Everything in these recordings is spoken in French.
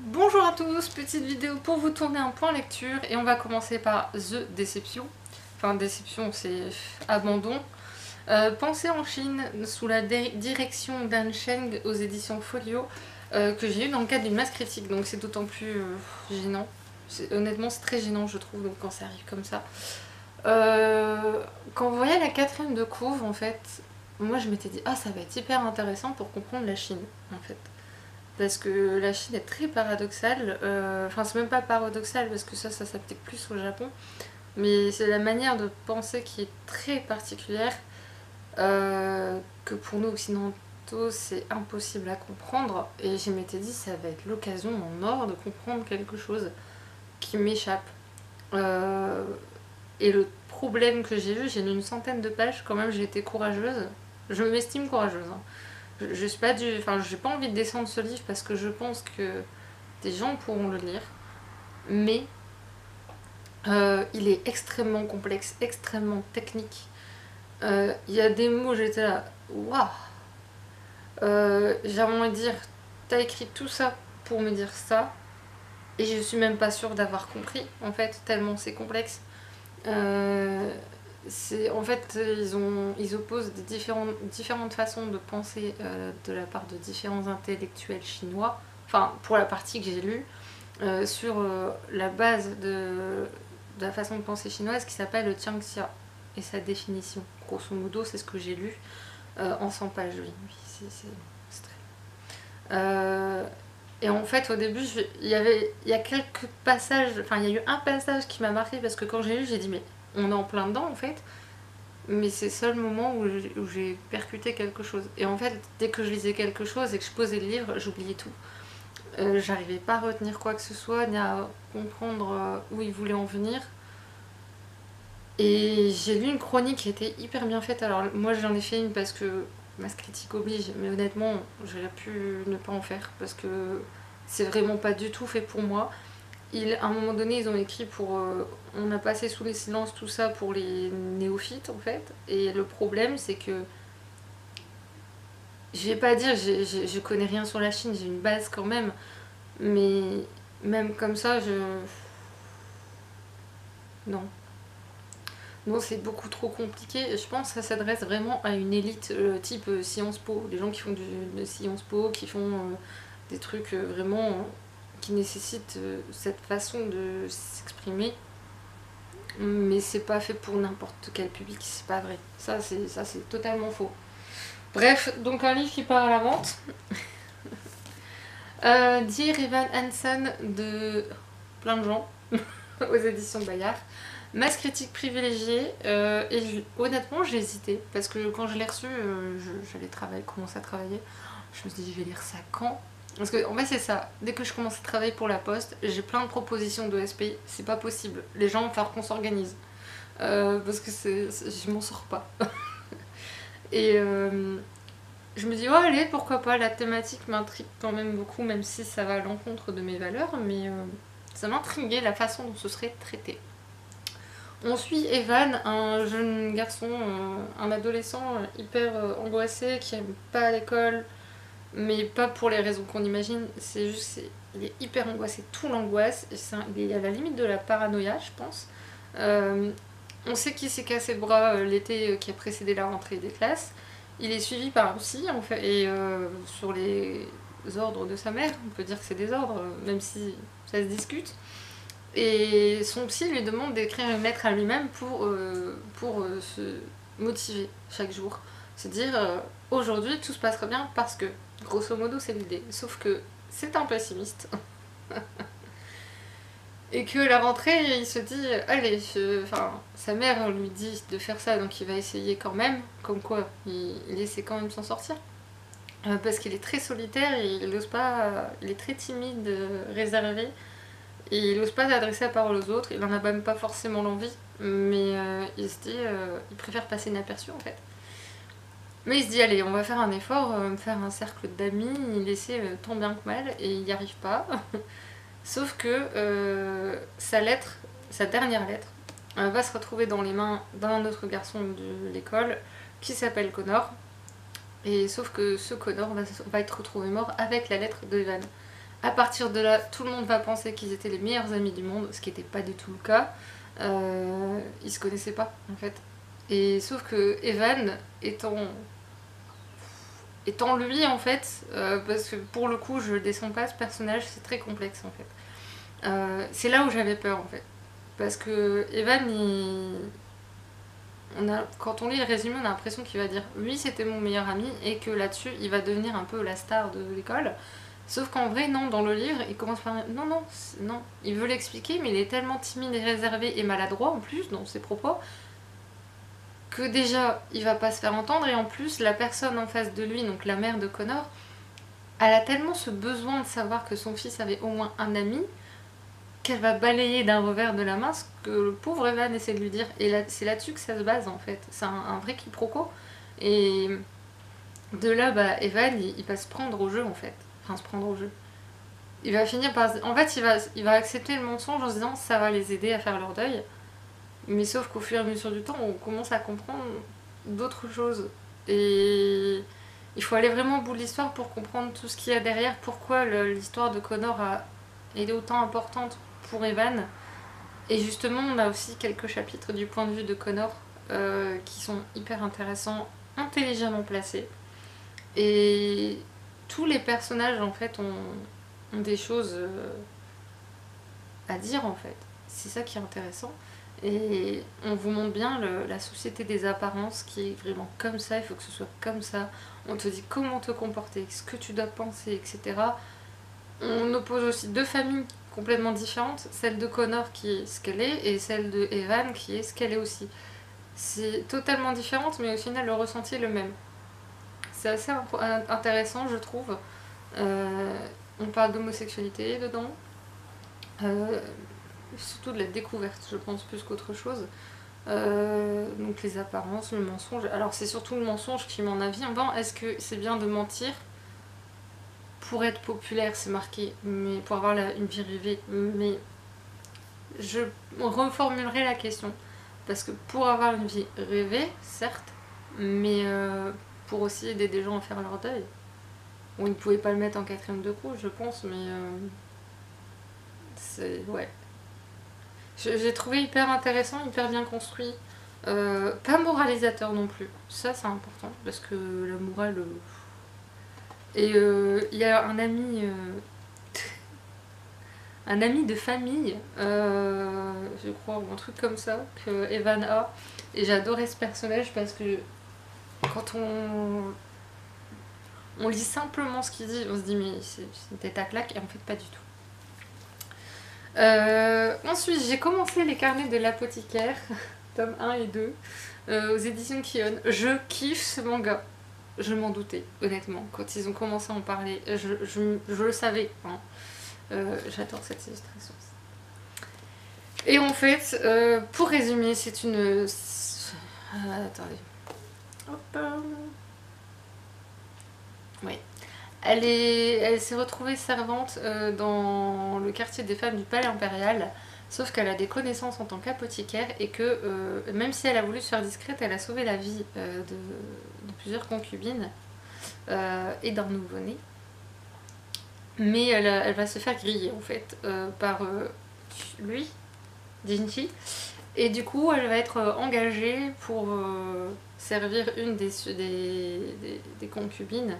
Bonjour à tous, petite vidéo pour vous tourner un point lecture et on va commencer par The Déception. Enfin déception c'est abandon. Pensée en Chine sous la direction d'An Sheng aux éditions Folio que j'ai eu dans le cadre d'une masse critique, donc c'est d'autant plus gênant. Honnêtement c'est très gênant je trouve donc, quand ça arrive comme ça. Quand vous voyez la quatrième de couve en fait, moi je m'étais dit ah ça va être hyper intéressant pour comprendre la Chine en fait. Parce que la Chine est très paradoxale, enfin c'est même pas paradoxal parce que ça s'applique plus au Japon, mais c'est la manière de penser qui est très particulière, que pour nous occidentaux c'est impossible à comprendre, et je m'étais dit ça va être l'occasion en or de comprendre quelque chose qui m'échappe. Et le problème que j'ai eu, j'ai lu une centaine de pages quand même, j'ai été courageuse, je m'estime courageuse, hein. Je suis pas du. Enfin, j'ai pas envie de descendre ce livre parce que je pense que des gens pourront le lire, mais il est extrêmement complexe, extrêmement technique. Il y a des mots, j'étais là, waouh! J'ai envie de dire, t'as écrit tout ça pour me dire ça, et je suis même pas sûre d'avoir compris, en fait, tellement c'est complexe. En fait, ils opposent des différentes façons de penser de la part de différents intellectuels chinois, enfin pour la partie que j'ai lue, sur la base de la façon de penser chinoise qui s'appelle le Tianxia et sa définition. Grosso modo, c'est ce que j'ai lu en 100 pages. Oui, c'est très... et en fait, au début, il y a quelques passages, enfin, il y a eu un passage qui m'a marqué parce que quand j'ai lu, j'ai dit, mais on est en plein dedans en fait. Mais c'est le seul moment où j'ai percuté quelque chose. Et en fait, dès que je lisais quelque chose et que je posais le livre, j'oubliais tout. J'arrivais pas à retenir quoi que ce soit, ni à comprendre où il voulait en venir. Et j'ai lu une chronique qui était hyper bien faite. Alors moi j'en ai fait une parce que masse critique oblige, mais honnêtement j'aurais pu ne pas en faire parce que c'est vraiment pas du tout fait pour moi. À un moment donné ils ont écrit pour... on a passé sous les silences tout ça pour les néophytes en fait. Et le problème c'est que je vais pas dire je connais rien sur la Chine, j'ai une base quand même, mais même comme ça non. Non, c'est beaucoup trop compliqué. Je pense que ça s'adresse vraiment à une élite type Sciences Po. Les gens qui font de Sciences Po, qui font des trucs vraiment qui nécessitent cette façon de s'exprimer. Mais c'est pas fait pour n'importe quel public, c'est pas vrai. Ça, c'est totalement faux. Bref, donc un livre qui part à la vente. Dear Evan Hansen de plein de gens aux éditions Bayard. Masse critique privilégiée, et honnêtement j'ai hésité parce que quand je l'ai reçu, j'allais commencer à travailler. Je me suis dit je vais lire ça quand? Parce que en fait c'est ça, dès que je commence à travailler pour la poste, j'ai plein de propositions de SP, c'est pas possible. Les gens vont falloir qu'on s'organise. Parce que je m'en sors pas. Et je me dis oh allez pourquoi pas, la thématique m'intrigue quand même beaucoup, même si ça va à l'encontre de mes valeurs, mais ça m'intriguait la façon dont ce serait traité. On suit Evan, un jeune garçon, un adolescent hyper angoissé qui aime pas l'école, mais pas pour les raisons qu'on imagine, c'est juste qu'il est hyper angoissé, tout l'angoisse, il est à la limite de la paranoïa je pense. On sait qu'il s'est cassé le bras l'été qui a précédé la rentrée des classes, il est suivi par un psy en fait, et sur les ordres de sa mère, on peut dire que c'est des ordres, même si ça se discute. Et son psy lui demande d'écrire une lettre à lui-même pour se motiver chaque jour. Se dire aujourd'hui tout se passera bien parce que, grosso modo c'est l'idée. Sauf que c'est un pessimiste. Et que la rentrée il se dit allez, enfin sa mère lui dit de faire ça donc il va essayer quand même. Comme quoi il essaie quand même de s'en sortir. Parce qu'il est très solitaire et il n'ose pas, il est très timide, réservé. Et il n'ose pas s'adresser la parole aux autres, il en a même pas forcément l'envie, mais il se dit, il préfère passer inaperçu en fait. Mais il se dit, allez, on va faire un effort, me faire un cercle d'amis, il essaie tant bien que mal, et il n'y arrive pas. Sauf que sa dernière lettre, va se retrouver dans les mains d'un autre garçon de l'école, qui s'appelle Connor, et sauf que ce Connor va être retrouvé mort avec la lettre de Evan. À partir de là, tout le monde va penser qu'ils étaient les meilleurs amis du monde, ce qui n'était pas du tout le cas. Ils se connaissaient pas en fait. Et sauf que Evan étant lui en fait, parce que pour le coup je descends pas ce personnage, c'est très complexe en fait. C'est là où j'avais peur en fait. Parce que Evan, quand on lit le résumé, on a l'impression qu'il va dire lui c'était mon meilleur ami et que là-dessus il va devenir un peu la star de l'école. Sauf qu'en vrai, non, dans le livre, il commence par non, non, non. Il veut l'expliquer, mais il est tellement timide et réservé et maladroit en plus dans ses propos que déjà il va pas se faire entendre et en plus la personne en face de lui, donc la mère de Connor, elle a tellement ce besoin de savoir que son fils avait au moins un ami qu'elle va balayer d'un revers de la main ce que le pauvre Evan essaie de lui dire. Et là, c'est là-dessus que ça se base en fait. C'est un vrai quiproquo. Et de là, bah, Evan, il va se prendre au jeu en fait. Enfin, se prendre au jeu. Il va finir par... En fait, il va accepter le mensonge en se disant ça va les aider à faire leur deuil. Mais sauf qu'au fur et à mesure du temps, on commence à comprendre d'autres choses. Et il faut aller vraiment au bout de l'histoire pour comprendre tout ce qu'il y a derrière, pourquoi l'histoire de Connor est autant importante pour Evan. Et justement, on a aussi quelques chapitres du point de vue de Connor qui sont hyper intéressants, intelligemment placés. Et tous les personnages, en fait, ont des choses à dire, en fait. C'est ça qui est intéressant. Et on vous montre bien la société des apparences qui est vraiment comme ça, il faut que ce soit comme ça. On te dit comment te comporter, ce que tu dois penser, etc. On oppose aussi deux familles complètement différentes, celle de Connor qui est ce qu'elle est et celle de Evan qui est ce qu'elle est aussi. C'est totalement différente mais au final le ressenti est le même. C'est assez intéressant je trouve. On parle d'homosexualité dedans. Euh, Surtout de la découverte, je pense, plus qu'autre chose. Donc les apparences, le mensonge. Alors c'est surtout le mensonge qui m'en a vient. Bon, est-ce que c'est bien de mentir pour être populaire, c'est marqué, mais pour avoir une vie rêvée. Mais je reformulerai la question. Parce que pour avoir une vie rêvée, certes, mais pour aussi aider des gens à faire leur deuil. Bon, ils ne pouvaient pas le mettre en quatrième de coup, je pense, mais c'est... Ouais. J'ai trouvé hyper intéressant, hyper bien construit. Pas moralisateur non plus. Ça, c'est important, parce que la morale... Et il y a un ami de famille, je crois, ou un truc comme ça, que Evan a. Et j'adorais ce personnage parce que quand on lit simplement ce qu'il dit, on se dit mais c'est une tête à claque, et en fait pas du tout. Ensuite, j'ai commencé les carnets de l'apothicaire, tome 1 et 2, aux éditions Kion. Je kiffe ce manga. Je m'en doutais, honnêtement. Quand ils ont commencé à en parler, je le savais. Hein. J'adore cette illustration. Et en fait, pour résumer, c'est une... attendez. Hop. Oui. Elle s'est retrouvée servante dans le quartier des femmes du palais impérial, sauf qu'elle a des connaissances en tant qu'apothicaire et que même si elle a voulu se faire discrète, elle a sauvé la vie de plusieurs concubines et d'un nouveau-né. Mais elle va se faire griller en fait par lui, Jinchi. Et du coup, elle va être engagée pour servir une des concubines.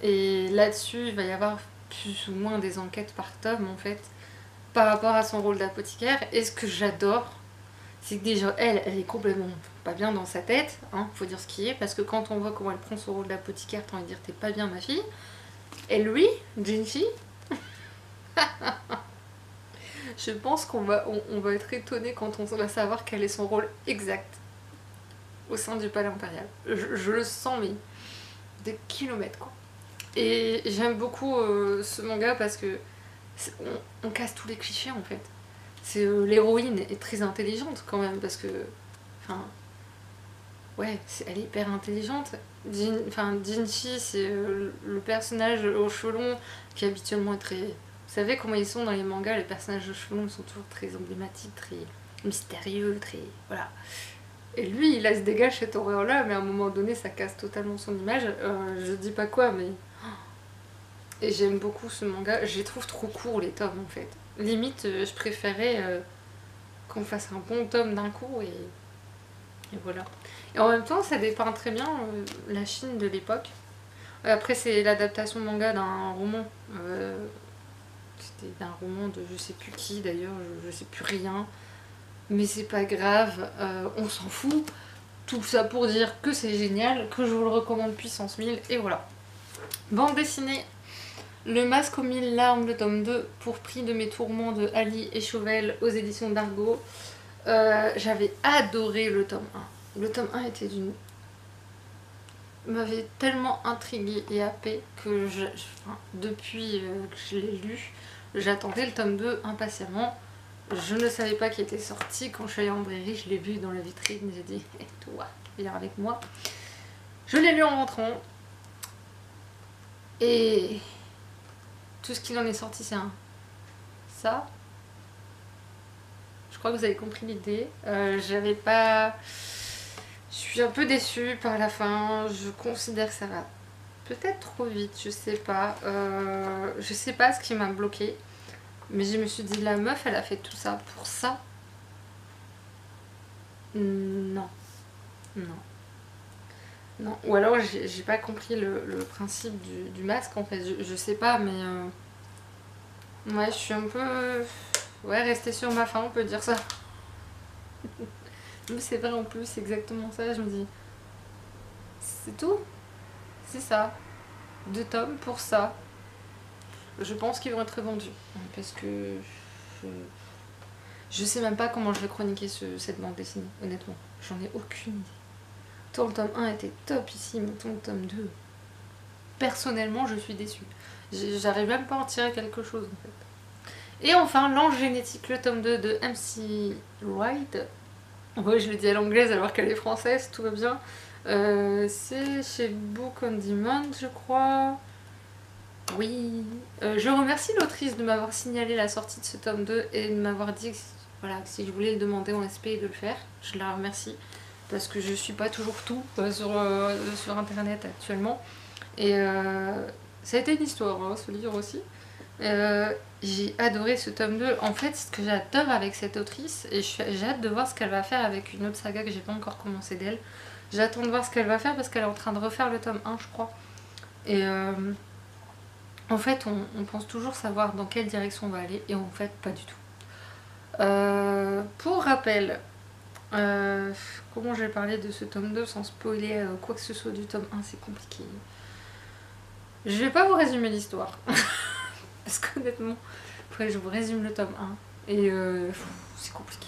Et là-dessus, il va y avoir plus ou moins des enquêtes par tome en fait, par rapport à son rôle d'apothicaire. Et ce que j'adore, c'est que déjà, elle est complètement pas bien dans sa tête, hein, faut dire ce qui est, parce que quand on voit comment elle prend son rôle d'apothicaire, t'as envie de dire t'es pas bien ma fille. Et lui, Jinchi, je pense qu'on va être étonné quand on va savoir quel est son rôle exact au sein du palais impérial. Je le sens, mais des kilomètres quoi. Et j'aime beaucoup ce manga parce que on casse tous les clichés en fait. L'héroïne est très intelligente quand même parce que, enfin, ouais, elle est hyper intelligente. Jinchi, c'est le personnage aux cheveux longs qui habituellement est très... Vous savez comment ils sont dans les mangas, les personnages aux cheveux longs sont toujours très emblématiques, très mystérieux, très... Voilà. Et lui, il a se dégage cette horreur-là, mais à un moment donné, ça casse totalement son image. Je dis pas quoi, mais... Et j'aime beaucoup ce manga. Je les trouve trop courts les tomes en fait. Limite, je préférais qu'on fasse un bon tome d'un coup et voilà. Et en même temps, ça dépeint très bien la Chine de l'époque. Après, c'est l'adaptation manga d'un roman. C'était d'un roman de je sais plus qui d'ailleurs, je sais plus rien. Mais c'est pas grave, on s'en fout. Tout ça pour dire que c'est génial, que je vous le recommande puissance 1000, et voilà. Bande dessinée, Le Masque aux 1000 larmes, le tome 2, pour prix de mes tourments de Ali et Chauvel aux éditions d'Argo. J'avais adoré le tome 1. Le tome 1 était d'une... m'avait tellement intriguée et happée que depuis que je l'ai lu, j'attendais le tome 2 impatiemment. Je ne savais pas qu'il était sorti. Quand je suis allée en librairie, je l'ai vu dans la vitrine. J'ai dit, hey, toi, viens avec moi. Je l'ai lu en rentrant. Et tout ce qu'il en est sorti, c'est un ça. Je crois que vous avez compris l'idée. J'avais pas... Je suis un peu déçue par la fin. Je considère que ça va peut-être trop vite. Je sais pas. Je sais pas ce qui m'a bloqué. Mais je me suis dit, la meuf, elle a fait tout ça pour ça. Non. Non. Non. Ou alors, j'ai pas compris le principe du masque, en fait. Je sais pas, mais... Ouais, je suis un peu... Ouais, restée sur ma faim, on peut dire ça. Mais c'est vrai, en plus, c'est exactement ça. Je me dis, c'est tout. C'est ça. 2 tomes pour ça. Je pense qu'ils vont être vendus. Parce que... Je sais même pas comment je vais chroniquer cette bande dessinée, honnêtement. J'en ai aucune idée. Tant le tome 1 était top ici, mais tant le tome 2... Personnellement, je suis déçue. J'arrive même pas à en tirer quelque chose, en fait. Et enfin, L'Ange génétique, le tome 2 de MC Wright. Ouais, je le dis à l'anglaise alors qu'elle est française, tout va bien. C'est chez Book on Demand, je crois. Oui. Je remercie l'autrice de m'avoir signalé la sortie de ce tome 2 et de m'avoir dit que, voilà, que si je voulais le demander en SP de le faire. Je la remercie. Parce que je suis pas toujours tout sur internet actuellement. Et ça a été une histoire, hein, ce livre aussi. J'ai adoré ce tome 2. En fait, ce que j'adore avec cette autrice, et j'ai hâte de voir ce qu'elle va faire avec une autre saga que j'ai pas encore commencé d'elle. J'attends de voir ce qu'elle va faire parce qu'elle est en train de refaire le tome 1, je crois. Et en fait, on pense toujours savoir dans quelle direction on va aller, et en fait, pas du tout. Pour rappel, comment je vais parler de ce tome 2 sans spoiler quoi que ce soit du tome 1, c'est compliqué. Je vais pas vous résumer l'histoire. Parce qu'honnêtement, après je vous résume le tome 1. Et c'est compliqué.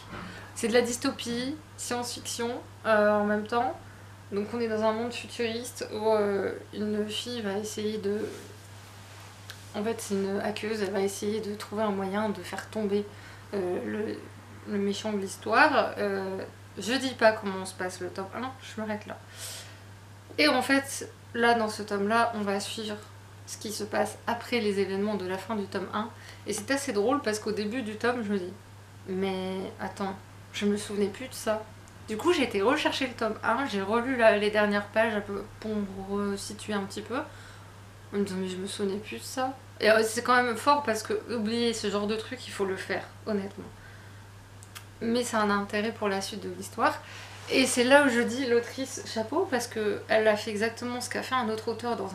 C'est de la dystopie, science-fiction en même temps. Donc on est dans un monde futuriste où une fille va essayer de... En fait c'est une hackeuse, elle va essayer de trouver un moyen de faire tomber le méchant de l'histoire. Je dis pas comment se passe le tome 1, je m'arrête là. Et en fait, là dans ce tome là, on va suivre ce qui se passe après les événements de la fin du tome 1. Et c'est assez drôle parce qu'au début du tome, je me dis, mais attends, je me souvenais plus de ça. Du coup, j'ai été rechercher le tome 1, j'ai relu les dernières pages un peu pour me resituer un petit peu. En me disant, mais je me souvenais plus de ça. Et c'est quand même fort parce que oublier ce genre de truc, il faut le faire, honnêtement. Mais ça a un intérêt pour la suite de l'histoire. Et c'est là où je dis l'autrice chapeau, parce qu'elle a fait exactement ce qu'a fait un autre auteur dans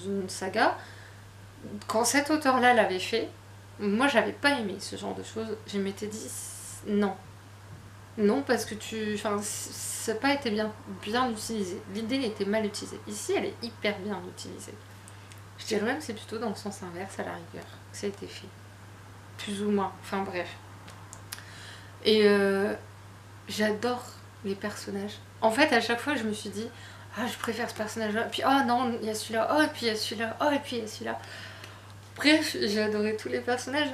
une saga. Quand cet auteur-là l'avait fait, moi j'avais pas aimé ce genre de choses. Je m'étais dit non. Non, parce que ça n'a pas été bien utilisé. L'idée était mal utilisée. Ici, elle est hyper bien utilisée. Je dirais même que c'est plutôt dans le sens inverse à la rigueur que ça a été fait. Plus ou moins. Enfin bref. Et j'adore les personnages. En fait, à chaque fois, je me suis dit, ah, je préfère ce personnage-là. Puis, oh non, il y a celui-là. Oh, et puis il y a celui-là. Oh, et puis il y a celui-là. Bref, j'ai adoré tous les personnages.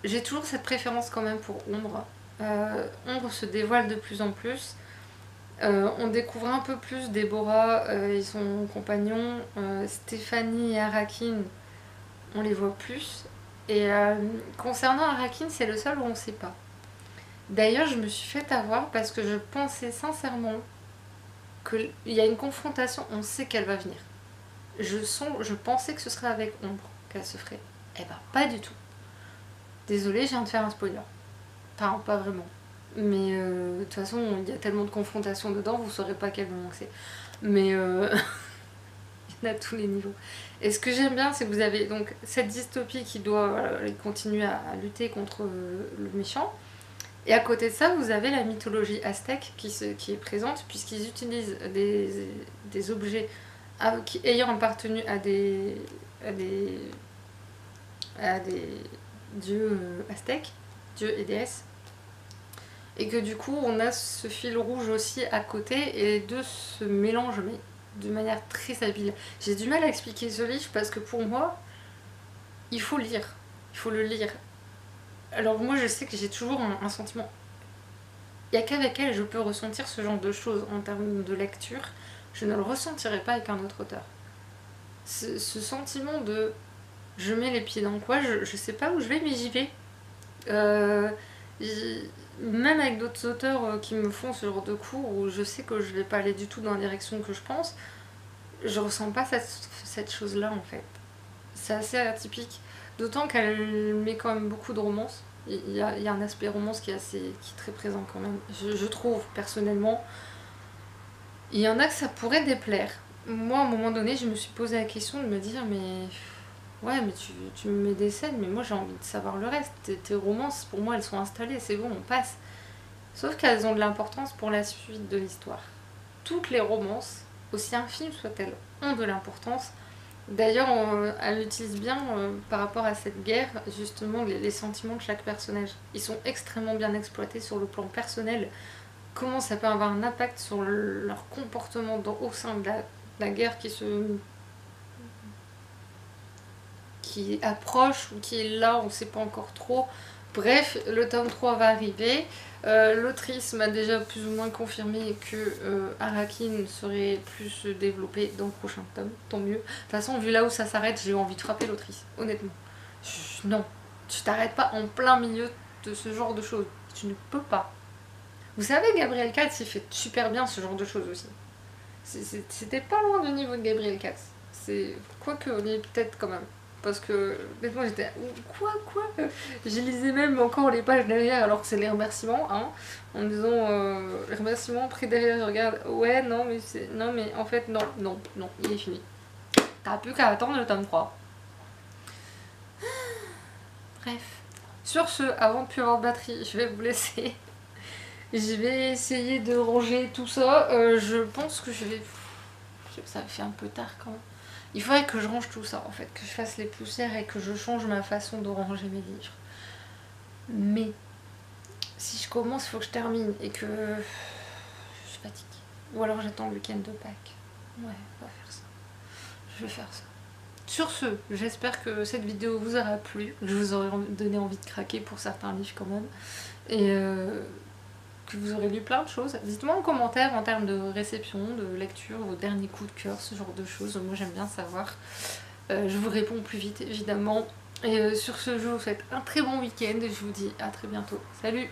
J'ai toujours cette préférence quand même pour Ombre. Ombre se dévoile de plus en plus. On découvre un peu plus Déborah et son compagnon. Stéphanie et Arakin, on les voit plus. Et concernant Arakin, c'est le seul où on ne sait pas. D'ailleurs, je me suis fait avoir parce que je pensais sincèrement qu'il y a une confrontation, on sait qu'elle va venir. je pensais que ce serait avec Ombre qu'elle se ferait. Eh ben pas du tout. Désolée, je viens de faire un spoiler. Enfin, pas vraiment. Mais de toute façon, il y a tellement de confrontations dedans, vous saurez pas quel moment c'est. Mais il y en a à tous les niveaux. Et ce que j'aime bien, c'est que vous avez donc cette dystopie qui doit continuer à lutter contre le méchant. Et à côté de ça, vous avez la mythologie aztèque qui est présente, puisqu'ils utilisent des objets ayant appartenu à des dieux aztèques, dieux et déesses. Et que du coup, on a ce fil rouge aussi à côté, et les deux se mélangent, mais de manière très habile. J'ai du mal à expliquer ce livre parce que pour moi, il faut lire. Il faut le lire. Alors moi, je sais que j'ai toujours un sentiment. Il n'y a qu'avec elle je peux ressentir ce genre de choses en termes de lecture. Je ne le ressentirai pas avec un autre auteur. Ce sentiment de je mets les pieds dans quoi, je sais pas où je vais, mais j'y vais. Même avec d'autres auteurs qui me font ce genre de cours où je sais que je vais pas aller du tout dans la direction que je pense, je ressens pas cette chose-là en fait. C'est assez atypique. D'autant qu'elle met quand même beaucoup de romance. Il y a un aspect romance qui est très présent quand même. Je trouve personnellement. Il y en a que ça pourrait déplaire. Moi, à un moment donné, je me suis posé la question de me dire, mais ouais, mais tu me mets des scènes, mais moi j'ai envie de savoir le reste. Tes romances, pour moi, elles sont installées, c'est bon, on passe. Sauf qu'elles ont de l'importance pour la suite de l'histoire. Toutes les romances, aussi infimes soient-elles, ont de l'importance. D'ailleurs, elle utilise bien par rapport à cette guerre, justement, les sentiments de chaque personnage. Ils sont extrêmement bien exploités sur le plan personnel. Comment ça peut avoir un impact sur leur comportement au sein de la guerre qui approche ou qui est là, on ne sait pas encore trop. Bref, le tome 3 va arriver. L'autrice m'a déjà plus ou moins confirmé que Arakin serait plus développé dans le prochain tome, tant mieux. De toute façon, vu là où ça s'arrête, j'ai envie de frapper l'autrice, honnêtement. Non, tu t'arrêtes pas en plein milieu de ce genre de choses. Tu ne peux pas. Vous savez, Gabriel Katz, il fait super bien ce genre de choses aussi. C'était pas loin du niveau de Gabriel Katz. Quoique, on y est peut-être quand même. Parce que, honnêtement, j'étais. Quoi Je lisais même encore les pages derrière alors que c'est les remerciements, hein. En me disant, les remerciements pris derrière, je regarde. Ouais, non, mais c'est. Non, mais en fait, non, il est fini. T'as plus qu'à attendre le tome 3. Bref. Sur ce, avant de plus avoir de batterie, je vais vous laisser. Je vais essayer de ranger tout ça. Je pense que je vais. Ça fait un peu tard quand même. Il faudrait que je range tout ça en fait, que je fasse les poussières et que je change ma façon de ranger mes livres. Mais si je commence, il faut que je termine et que je suis fatiguée. Ou alors j'attends le week-end de Pâques. Ouais, on va faire ça. Je vais faire ça. Sur ce, j'espère que cette vidéo vous aura plu, que je vous aurai donné envie de craquer pour certains livres quand même. Et que vous aurez lu plein de choses. Dites-moi en commentaire en termes de réception, de lecture, vos derniers coups de cœur, ce genre de choses. Moi j'aime bien savoir. Je vous réponds plus vite évidemment. Et sur ce, je vous souhaite un très bon week-end et je vous dis à très bientôt. Salut!